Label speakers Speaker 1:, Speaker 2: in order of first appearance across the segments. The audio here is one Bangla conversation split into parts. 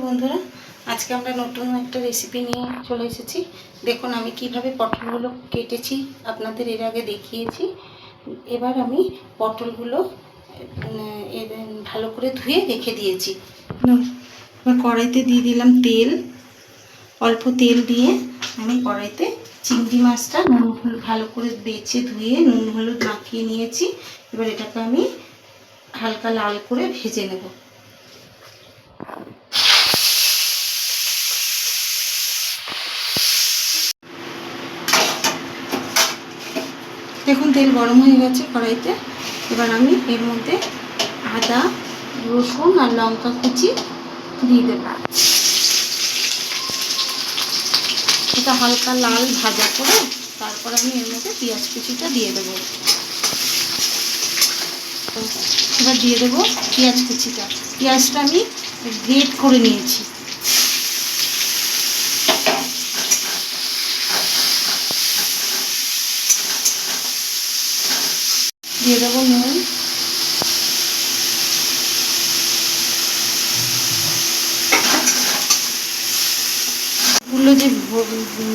Speaker 1: বন্ধুরা, আজকে আমরা নতুন একটা রেসিপি নিয়ে চলে এসেছি। দেখুন আমি কিভাবে পটলগুলো কেটেছি, আপনাদের এর আগে দেখিয়েছি। এবার আমি পটলগুলো ভালো করে ধুয়ে রেখে দিয়েছি। এবার কড়াইতে দিয়ে দিলাম তেল। অল্প তেল দিয়ে আমি কড়াইতে চিংড়ি মাছটা নুন হলুদ ভালো করে বেছে ধুয়ে নুন হলুদ মাখিয়ে নিয়েছি। এবার এটাকে আমি হালকা লাল করে ভেজে নেব। দেখুন তেল গরম হয়ে গেছে কড়াইতে। এবার আমি এর মধ্যে আদা রসুন আর লঙ্কা কুচি দিয়ে দেব। এটা হালকা লাল ভাজা করে তারপর আমি এর মধ্যে পেঁয়াজ কুচিটা দিয়ে দেবো। এবার দিয়ে দেবো পেঁয়াজ কুচিটা। পেঁয়াজটা আমি গ্রেট করে নিয়েছি। দিয়ে দেবো নুন, পুরগুলো যে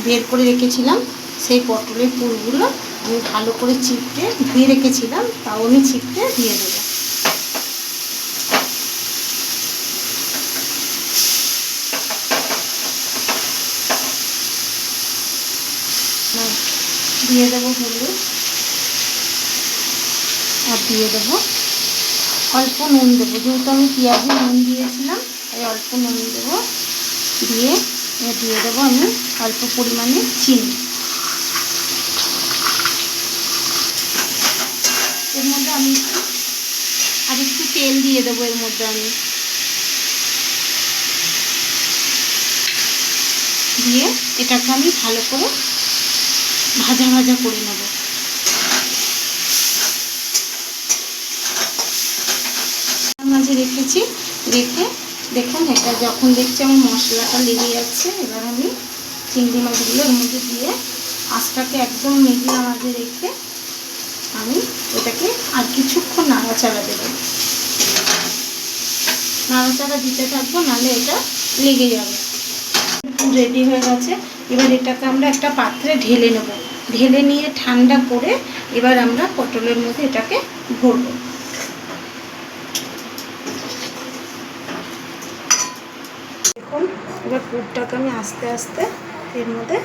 Speaker 1: বের করে রেখেছিলাম সেই পটলের পুরগুলো আমি ভালো করে চিপটে ধুয়ে রেখেছিলাম, তাও আমি চিপটে দিয়ে দেবো। দিয়ে দেবো হলুদ আর দিয়ে দেবো অল্প নুন দেবো, যেহেতু আমি পেঁয়াজে নুন দিয়েছিলাম তাই অল্প নুন দেবো। দিয়ে দিয়ে দেবো আমি অল্প পরিমাণে চিনি। এর মধ্যে আমি আর একটু তেল দিয়ে দেবো। এর মধ্যে আমি দিয়ে এটাকে আমি ভালো করে ভাজা ভাজা করে নেব। মাঝে রেখেছি, রেখে দেখুন এটা যখন দেখছি আমার মশলাটা লেগে যাচ্ছে, এবার আমি চিংড়ি মাছগুলো এর মধ্যে দিয়ে আঁচটাকে একদম মিডিয়াম আঁচে রেখে আমি এটাকে আর কিছুক্ষণ নাড়াচাড়া দেবো। নাড়াচাড়া দিতে থাকবো, নাহলে এটা লেগে যাবে। রেডি হয়ে গেছে। এবার এটাকে আমরা একটা পাত্রে ঢেলে নেব। ঢেলে নিয়ে ঠান্ডা করে এবার আমরা পটলের মধ্যে এটাকে ভরবো। দেখুন এবার পুরটাকে আমি আস্তে আস্তে এর মধ্যে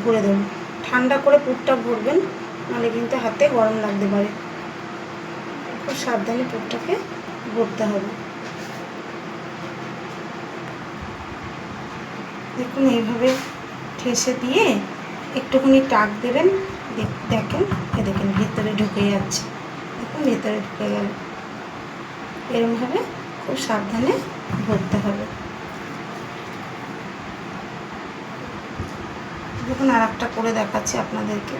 Speaker 1: ভরে দেবো। ঠান্ডা করে পুরটা ভরবেন, নাহলে কিন্তু হাতে গরম লাগতে পারে। খুব সাবধানে পুরটাকে ভরতে হবে। দেখুন এইভাবে ঠেসে দিয়ে একটুখানি টাক দেবেন। দেখেন দেখেন ভেতরে ঢুকে যাচ্ছে। দেখুন ভেতরে ঢুকে গেল। এরকমভাবে খুব সাবধানে ভরতে হবে। দেখুন আর একটা করে দেখাচ্ছি আপনাদেরকে।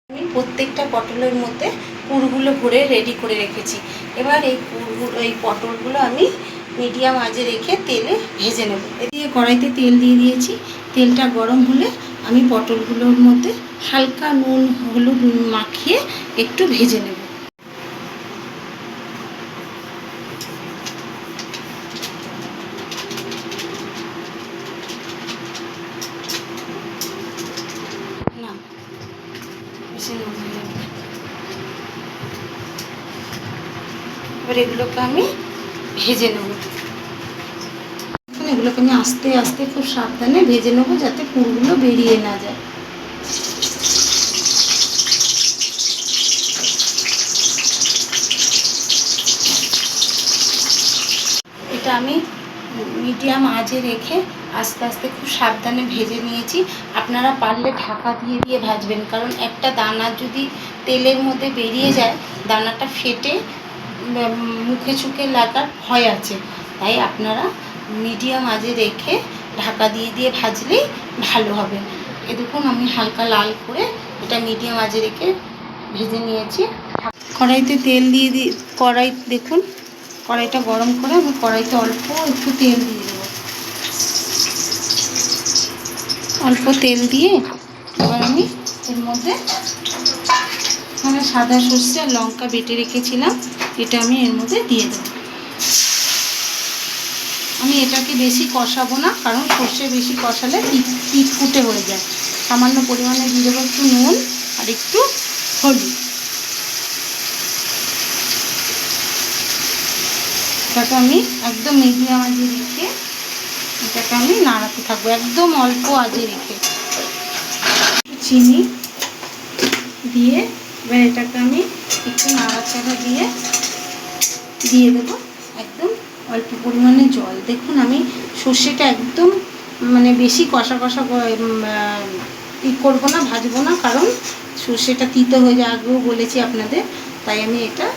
Speaker 1: আমি প্রত্যেকটা পটলের মধ্যে পুরগুলো ভরে রেডি করে রেখেছি। এবার এই পটলগুলো আমি মিডিয়াম আঁচে রেখে তেলে ভেজে নেব। এদিকে কড়াইতে তেল দিয়ে দিয়েছি। তেলটা গরম হলে আমি পটলগুলোর মধ্যে হালকা নুন হলুদ মাখিয়ে একটু ভেজে নেব। না বেশি নুন হয়ে যাবে। এবার এগুলোকে আমি ভেজে নেব। এগুলোকে আমি আস্তে আস্তে খুব সাবধানে ভেজে নেবো, যাতে পুরগুলো বেরিয়ে না যায়। এটা আমি মিডিয়াম আঁচে রেখে আস্তে আস্তে খুব সাবধানে ভেজে নিয়েছি। আপনারা পারলে ঢাকা দিয়ে দিয়ে ভাজবেন, কারণ একটা দানা যদি তেলের মধ্যে বেরিয়ে যায় দানাটা ফেটে মুখে চুখে লাগার ভয় আছে। তাই আপনারা মিডিয়াম আঁচে রেখে ঢাকা দিয়ে দিয়ে ভাজলেই ভালো হবে। এ দেখুন আমি হালকা লাল করে এটা মিডিয়াম আঁচে রেখে ভেজে নিয়েছি। কড়াইতে তেল দিয়ে কড়াই দেখুন কড়াইটা গরম করে আমি কড়াইতে অল্প একটু তেল দিয়ে দেবো। অল্প তেল দিয়ে এবার আমি এর মধ্যে সাদা সর্ষে আর লঙ্কা বেটে রেখেছিলাম, এটা আমি এর মধ্যে দিয়ে দেবো। আমি এটাকে বেশি কষাবো না, কারণ সর্ষে বেশি কষালে পিট ফুটে হয়ে যায়। সামান্য পরিমাণে দিয়ে দেবো একটু নুন আর একটু হলুদ। এটাকে আমি একদম মিডিয়াম আঁচে রেখে এটাকে আমি নাড়াতে থাকবো, একদম অল্প আঁচে রেখে। চিনি দিয়ে এবার এটাকে আমি একটু নাড়াচাড়া দিয়ে দেবো একদম অল্প পরিমাণে জল। দেখুন আমি সর্ষেটা একদম মানে বেশি কষা কষা করবো না, ভাজবো না, কারণ সর্ষেটা তিতো হয়ে যায়, আগেও বলেছি আপনাদের। তাই আমি এটা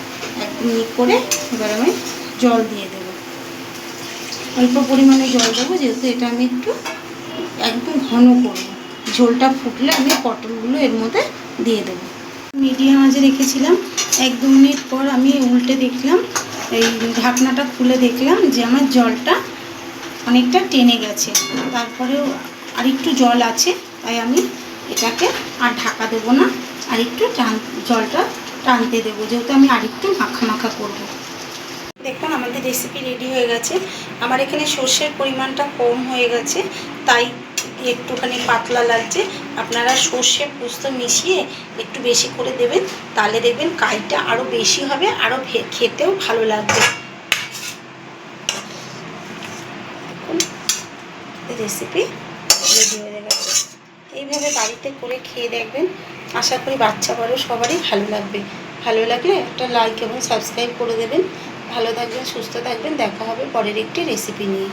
Speaker 1: একদম করে এবার আমি জল দিয়ে দেবো, অল্প পরিমাণে জল দেবো, যেহেতু এটা আমি একটু একদম ঘন করবো। ঝোলটা ফুটলে আমি পটলগুলো এর মধ্যে দিয়ে দেবো। মিডিয়াম আঁচে রেখেছিলাম, 1-2 মিনিট পর আমি উল্টে দেখলাম, এই ঢাকনাটা খুলে দেখলাম যে আমার জলটা অনেকটা টেনে গেছে। তারপরেও আর একটু জল আছে, তাই আমি এটাকে আর ঢাকা দেবো না, আর একটু জলটা টানতে দেবো, যেহেতু আমি আরেকটু মাখা মাখা করবো। দেখুন আমাদের রেসিপি রেডি হয়ে গেছে। আমার এখানে সর্ষের পরিমাণটা কম হয়ে গেছে, তাই একটুখানি পাতলা লাগছে। আপনারা সর্ষে পোস্ত মিশিয়ে একটু বেশি করে দেবেন, তাহলে দেখবেন কাইটা আরও বেশি হবে, আরও খেতেও ভালো লাগবে। দেখুন রেসিপি রেডি হয়ে গেছে। এইভাবে বাড়িতে করে খেয়ে দেখবেন, আশা করি বাচ্চা বড় সবারই ভালো লাগবে। ভালো লাগলে একটা লাইক এবং সাবস্ক্রাইব করে দেবেন। ভালো থাকবেন, সুস্থ থাকবেন, দেখা হবে পরের একটি রেসিপি নিয়ে।